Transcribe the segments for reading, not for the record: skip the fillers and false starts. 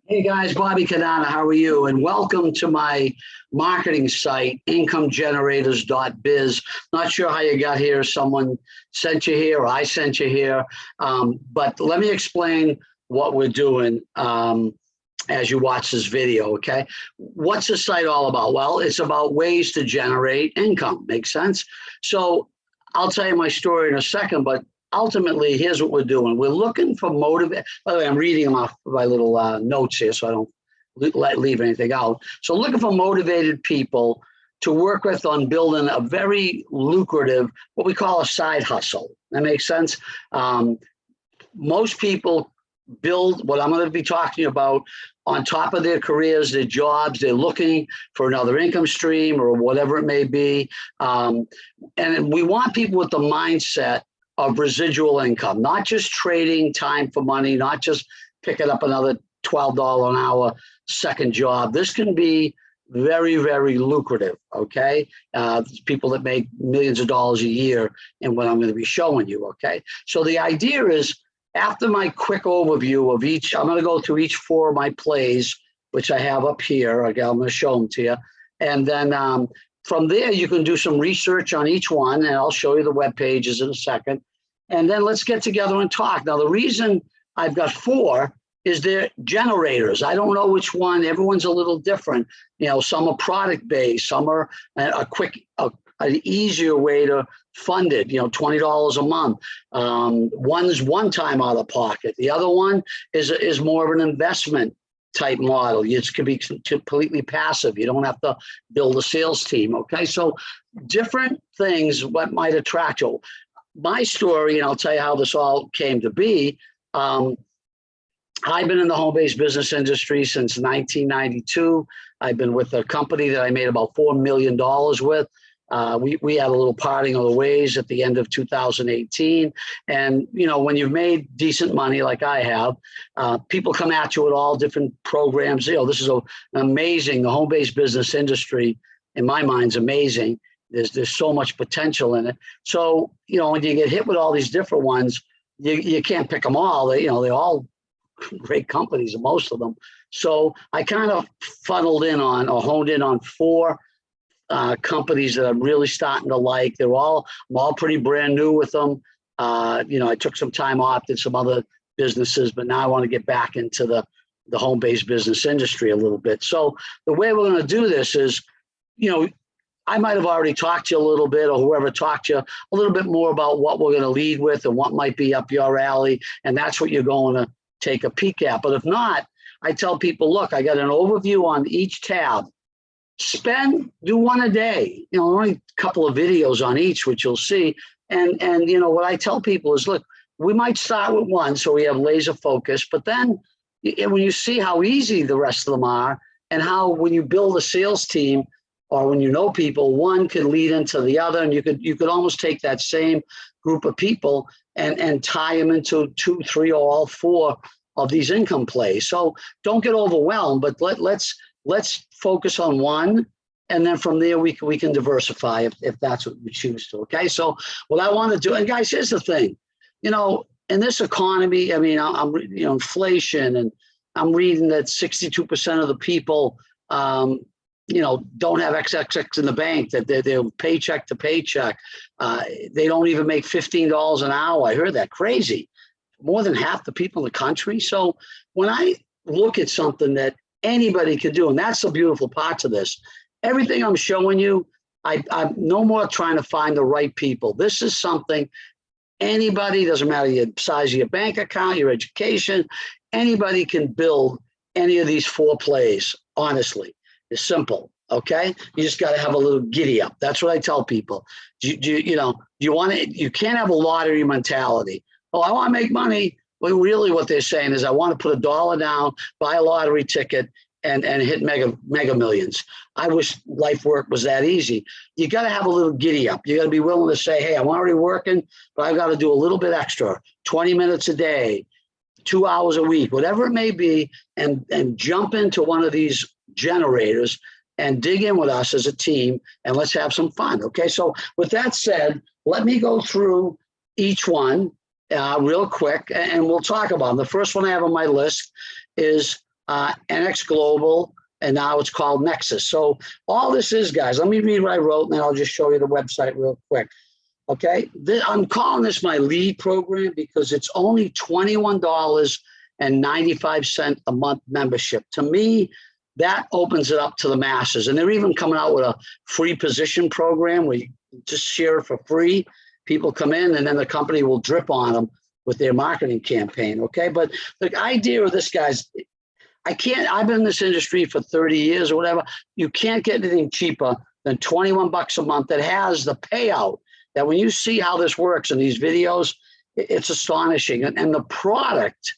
Hey guys, Bobby Canana, how are you? And welcome to my marketing site, incomegenerators.biz. Not sure how you got here. Someone sent you here, or I sent you here. But let me explain what we're doing as you watch this video, okay? What's the site all about? Well, it's about ways to generate income. Makes sense? So I'll tell you my story in a second, but ultimately, here's what we're doing. We're looking for motivation. By the way, I'm reading them off my little notes here, so I don't leave anything out. So looking for motivated people to work with on building a very lucrative, what we call a side hustle. That makes sense? Most people build what I'm going to be talking about on top of their careers, their jobs. They're looking for another income stream or whatever it may be. And we want people with the mindset of residual income, not just trading time for money, not just picking up another $12 an hour second job. This can be very, very lucrative, okay? People that make millions of dollars a year and what I'm going to be showing you, okay? So the idea is, after my quick overview of each, I'm going to go through each four of my plays, which I have up here. Okay, I'm going to show them to you. And then from there, you can do some research on each one, and I'll show you the web pages in a second. And then let's get together and talk. Now, the reason I've got four is they're generators. I don't know which one. Everyone's a little different. You know, some are product-based, some are an easier way to fund it, you know, $20 a month. One's one time out of pocket. The other one is more of an investment type model. It can be completely passive. You don't have to build a sales team, okay? So different things, what might attract you. My story, and I'll tell you how this all came to be, I've been in the home-based business industry since 1992. I've been with a company that I made about $4 million with. We had a little parting of the ways at the end of 2018. And, you know, when you've made decent money like I have, people come at you with all different programs. You know, this is amazing. The home-based business industry, in my mind, is amazing. There's so much potential in it. So, you know, when you get hit with all these different ones, you can't pick them all. They're all great companies, most of them. So I kind of funneled in on, or honed in on four companies that I'm really starting to like. I'm all pretty brand new with them. You know, I took some time off, did some other businesses, but now I want to get back into the home-based business industry a little bit. So the way we're going to do this is, you know, I might have already talked to you a little bit, or whoever talked to you a little bit more about what we're going to lead with and what might be up your alley. And that's what you're going to take a peek at. But if not, I tell people, look, I got an overview on each tab. Do one a day, you know, only a couple of videos on each, which you'll see. And you know, what I tell people is, look, we might start with one so we have laser focus, but then when you see how easy the rest of them are, and how when you build a sales team, or when you know people, one can lead into the other, and you could almost take that same group of people and tie them into 2, 3, or all four of these income plays. So don't get overwhelmed, but let's focus on one, and then from there we can diversify if that's what we choose to. Okay, so what I want to do, and guys, here's the thing, you know, in this economy, I mean, you know, inflation, and I'm reading that 62% of the people, you know, don't have XXX in the bank, that they're paycheck to paycheck. They don't even make $15 an hour. I heard that. Crazy. More than half the people in the country. So when I look at something that anybody can do, and that's the beautiful part of this, everything I'm showing you, I'm no more trying to find the right people. This is something anybody, doesn't matter the size of your bank account, your education, anybody can build any of these four plays, honestly. It's simple, okay? You just got to have a little giddy up. That's what I tell people. You can't have a lottery mentality. Oh, I want to make money. Well, really what they're saying is, I want to put $1 down, buy a lottery ticket, and hit mega millions. I wish life work was that easy. You got to have a little giddy up. You got to be willing to say, hey, I'm already working, but I've got to do a little bit extra, 20 minutes a day, 2 hours a week, whatever it may be, and jump into one of these generators and dig in with us as a team, and let's have some fun. Okay, so with that said, let me go through each one real quick, and we'll talk about them. The first one I have on my list is NX Global, and now it's called Nexus. So all this is, guys, let me read what I wrote, and then I'll just show you the website real quick. Okay, I'm calling this my lead program because it's only $21.95 a month membership. To me, that opens it up to the masses. And they're even coming out with a free position program where you just share it for free. People come in and then the company will drip on them with their marketing campaign. Okay, but the idea of this, guys, I've been in this industry for 30 years or whatever. You can't get anything cheaper than 21 bucks a month that has the payout. That when you see how this works in these videos, it's astonishing. And the product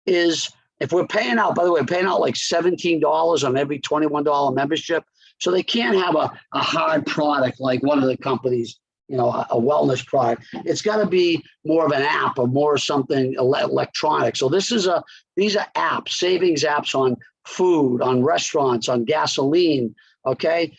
is, if we're paying out, by the way, paying out like $17 on every $21 membership. So they can't have a hard product like one of the companies, you know, a wellness product. It's got to be more of an app or more something electronic. So these are apps, savings apps on food, on restaurants, on gasoline, okay?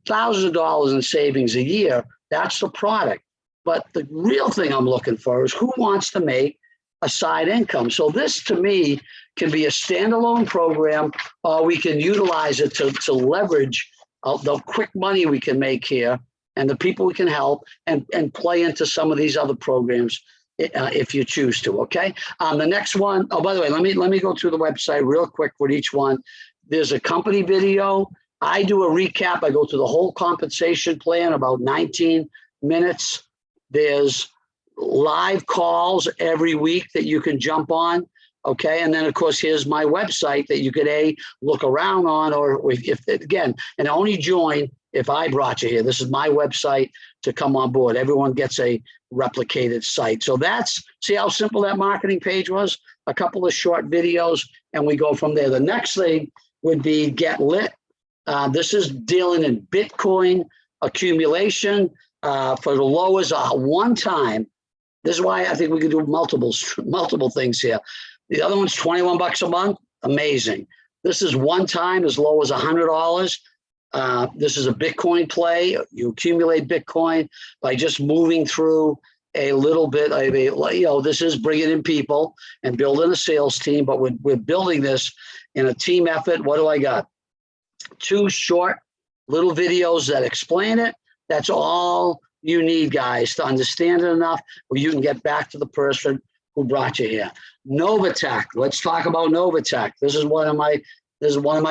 Thousands of dollars in savings a year. That's the product. But the real thing I'm looking for is who wants to make a side income. So this, to me, can be a standalone program, or we can utilize it to leverage the quick money we can make here and the people we can help and play into some of these other programs if you choose to, okay? The next one, oh, by the way, let me go through the website real quick with each one. There's a company video. I do a recap. I go through the whole compensation plan, about 19 minutes. There's live calls every week that you can jump on, okay? And then, of course, here's my website that you could look around on, or if again, and only join if I brought you here. This is my website to come on board. Everyone gets a replicated site. So see how simple that marketing page was? A couple of short videos, and we go from there. The next thing would be Get Lit. This is dealing in Bitcoin accumulation for the low as a one time. This is why I think we can do multiple things here. The other one's 21 bucks a month. Amazing. This is one time as low as $100. This is a Bitcoin play. You accumulate Bitcoin by just moving through a little bit of this is bringing in people and building a sales team, but we're building this in a team effort. What do I got? 2 short little videos that explain it. That's all you need, guys, to understand it enough where you can get back to the person who brought you here. Novatech. Let's talk about Novatech. This is one of my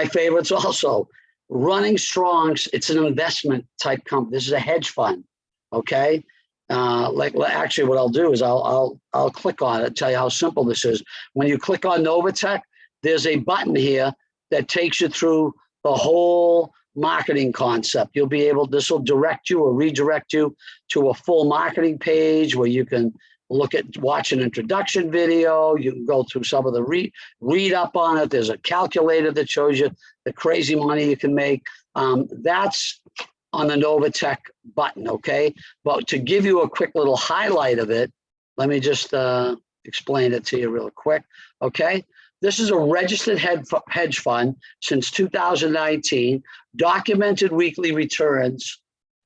favorites also. Running strong. It's an investment type company. This is a hedge fund. Okay. Actually, what I'll do is I'll click on it, tell you how simple this is. When you click on Novatech, there's a button here that takes you through the whole marketing concept. You'll be able, this will direct you or redirect you to a full marketing page where you can watch an introduction video. You can go through some of the read up on it. There's a calculator that shows you the crazy money you can make. That's on the Novatech button, okay? But to give you a quick little highlight of it, let me just explain it to you real quick, okay? This is a registered hedge fund since 2019, documented weekly returns.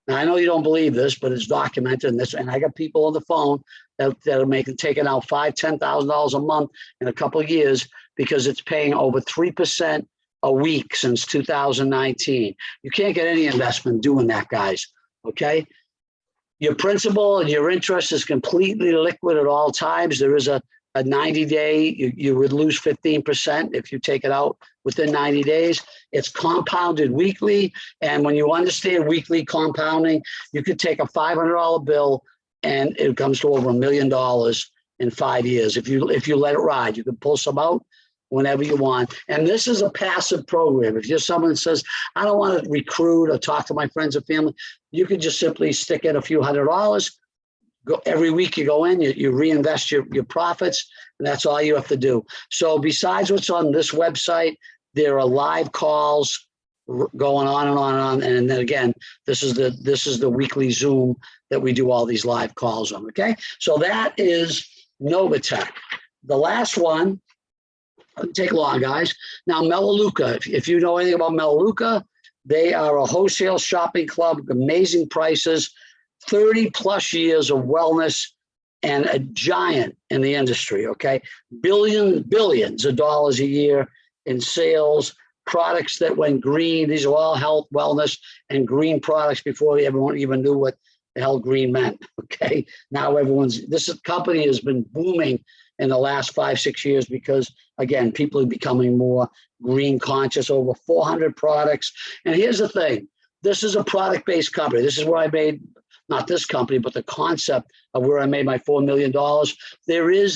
Now, I know you don't believe this, but it's documented in this. And I got people on the phone that are taking out $5,000, $10,000 a month in a couple of years because it's paying over 3% a week since 2019. You can't get any investment doing that, guys, okay? Your principal and your interest is completely liquid at all times. There is a 90-day, you would lose 15% if you take it out within 90 days. It's compounded weekly. And when you understand weekly compounding, you could take a $500 bill and it comes to over $1 million in 5 years. If you let it ride, you can pull some out whenever you want. And this is a passive program. If you're someone that says, I don't want to recruit or talk to my friends or family, you can just simply stick in a few $100. Every week you go in, you reinvest your profits, and that's all you have to do. So besides what's on this website, there are live calls going on and on and on. And then again, this is the weekly Zoom that we do all these live calls on, okay? So that is Novatech. The last one, doesn't take long, guys. Now, Melaleuca, if you know anything about Melaleuca, they are a wholesale shopping club, amazing prices, 30 plus years of wellness, and a giant in the industry, okay? Billions of dollars a year in sales, products that went green. These are all health, wellness, and green products before everyone even knew what the hell green meant. Okay. Now this company has been booming in the last 5-6 years because, again, people are becoming more green conscious. Over 400 products. And here's the thing. This is a product-based company. This is where I made, not this company, but the concept of where I made my $4 million. There is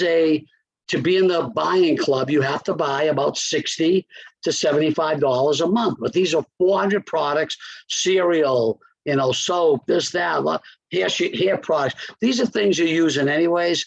to be in the buying club, you have to buy about $60 to $75 a month. But these are 400 products, cereal, soap, this, that, hair products. These are things you're using anyways,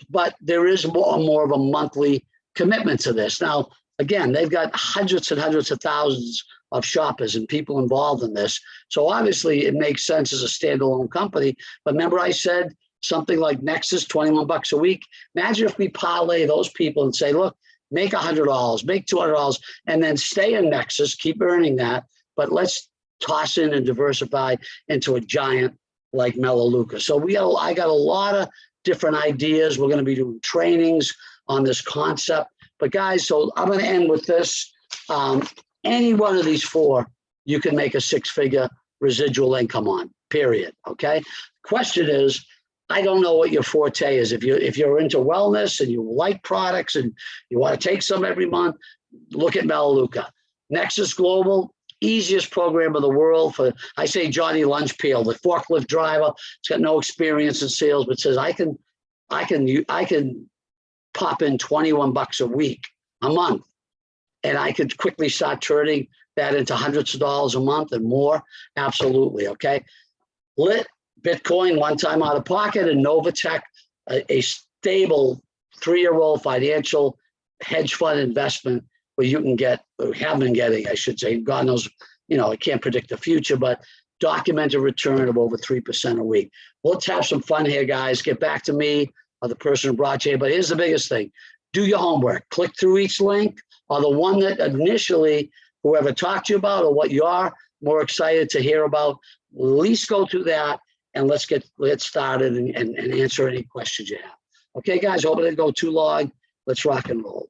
but there is more of a monthly commitment to this. Now, again, they've got hundreds and hundreds of thousands of shoppers and people involved in this. So obviously it makes sense as a standalone company. But remember I said something like Nexus, $21 a week. Imagine if we parlay those people and say, look, make $100, make $200, and then stay in Nexus, keep earning that, but let's toss in and diversify into a giant like Melaleuca. So I got a lot of different ideas. We're going to be doing trainings on this concept. But guys, so I'm going to end with this. Any one of these four, you can make a 6-figure residual income on, period. Okay. Question is, I don't know what your forte is. If you're into wellness and you like products and you want to take some every month, look at Melaleuca. Nexus Global, easiest program in the world for, I say, Johnny Lunchpeel, the forklift driver. He's got no experience in sales, but says I can pop in $21 a week, a month, and I could quickly start turning that into hundreds of dollars a month and more. Absolutely. Okay. Lit, Bitcoin, one time out of pocket, and Novatech, a stable 3-year-old financial hedge fund investment where you can get, or have been getting, I should say, God knows, I can't predict the future, but documented return of over 3% a week. Let's have some fun here, guys. Get back to me or the person who brought you here. But here's the biggest thing. Do your homework. Click through each link, or the one that initially whoever talked to you about or what you are more excited to hear about. At least go through that, and let's get started and answer any questions you have. Okay, guys, hope it didn't go too long. Let's rock and roll.